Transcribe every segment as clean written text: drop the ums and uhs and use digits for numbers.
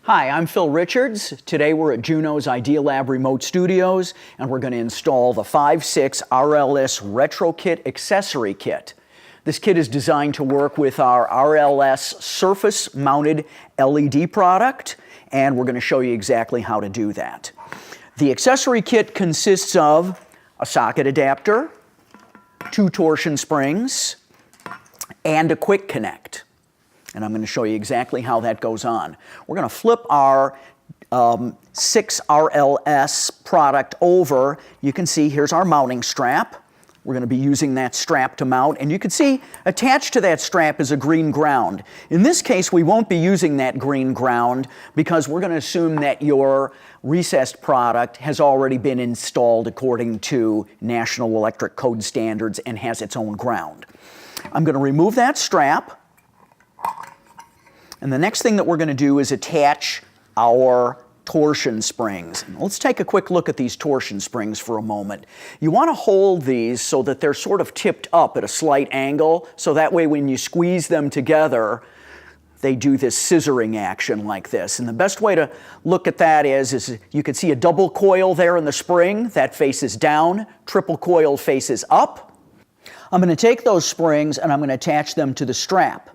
Hi, I'm Phil Richards. Today we're at Juno's Idea Lab Remote Studios and we're going to install the 56RLS Retrokit Accessory Kit. This kit is designed to work with our RLS surface-mounted LED product, and we're going to show you exactly how to do that. The accessory kit consists of a socket adapter, 2 torsion springs, and a quick connect. And I'm going to show you exactly how that goes on. We're going to flip our 56RLS product over. You can see here's our mounting strap. We're going to be using that strap to mount, and you can see attached to that strap is a green ground. In this case, we won't be using that green ground because we're going to assume that your recessed product has already been installed according to National Electric Code standards and has its own ground. I'm going to remove that strap, and the next thing that we're going to do is attach our torsion springs. Let's take a quick look at these torsion springs for a moment. You want to hold these so that they're sort of tipped up at a slight angle, so that way when you squeeze them together, they do this scissoring action like this. And the best way to look at that is you can see a double coil there in the spring that faces down, triple coil faces up. I'm going to take those springs and I'm going to attach them to the strap.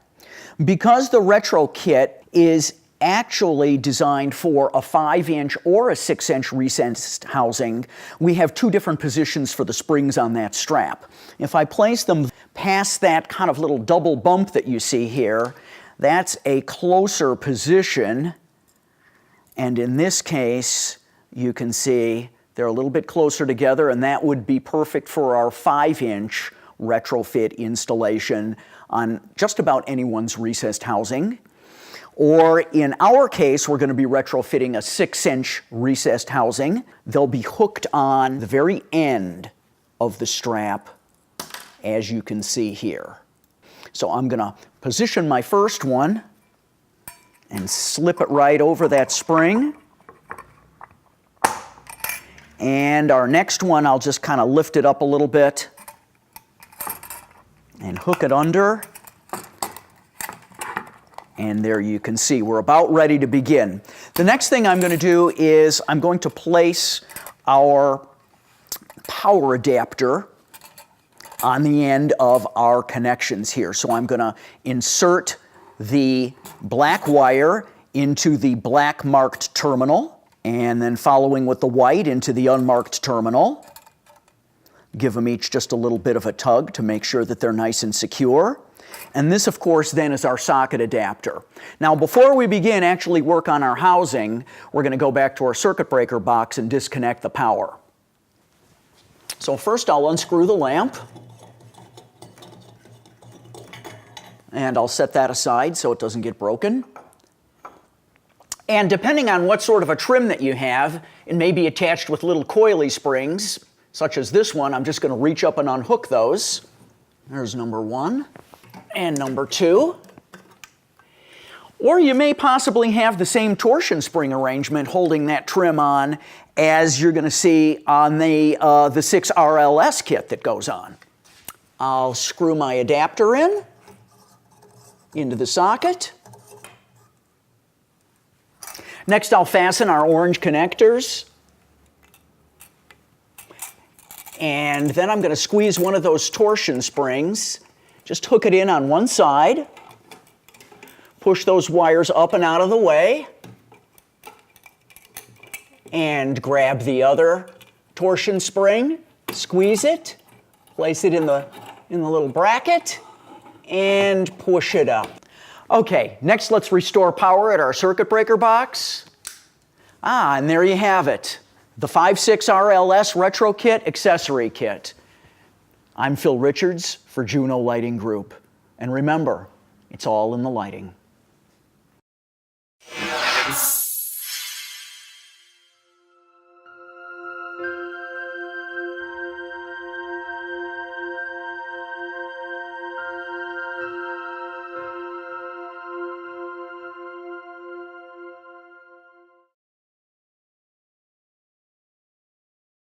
Because the Retrokit is actually designed for a 5-inch or a 6-inch recessed housing, we have 2 different positions for the springs on that strap. If I place them past that kind of little double bump that you see here, that's a closer position, and in this case you can see they're a little bit closer together, and that would be perfect for our 5-inch retrofit installation on just about anyone's recessed housing. Or in our case, we're going to be retrofitting a 6-inch recessed housing. They'll be hooked on the very end of the strap, as you can see here. So I'm going to position my first one and slip it right over that spring. And our next one, I'll just kind of lift it up a little bit and hook it under. And there you can see we're about ready to begin. The next thing I'm going to do is I'm going to place our power adapter on the end of our connections here. So I'm going to insert the black wire into the black marked terminal, and then following with the white into the unmarked terminal. Give them each just a little bit of a tug to make sure that they're nice and secure. And this, of course, then is our socket adapter. Now, before we begin actually work on our housing, we're going to go back to our circuit breaker box and disconnect the power. So first I'll unscrew the lamp. And I'll set that aside so it doesn't get broken. And depending on what sort of a trim that you have, it may be attached with little coily springs, such as this one. I'm just going to reach up and unhook those. There's number 1. And number 2. Or you may possibly have the same torsion spring arrangement holding that trim on as you're going to see on the 6RLS kit that goes on. I'll screw my adapter into the socket. Next I'll fasten our orange connectors. And then I'm going to squeeze one of those torsion springs. Just hook it in on one side, push those wires up and out of the way, and grab the other torsion spring, squeeze it, place it in the little bracket, and push it up. Okay, next let's restore power at our circuit breaker box. And there you have it, the 56RLS Retrokit Accessory Kit. I'm Phil Richards for Juno Lighting Group. And remember, it's all in the lighting.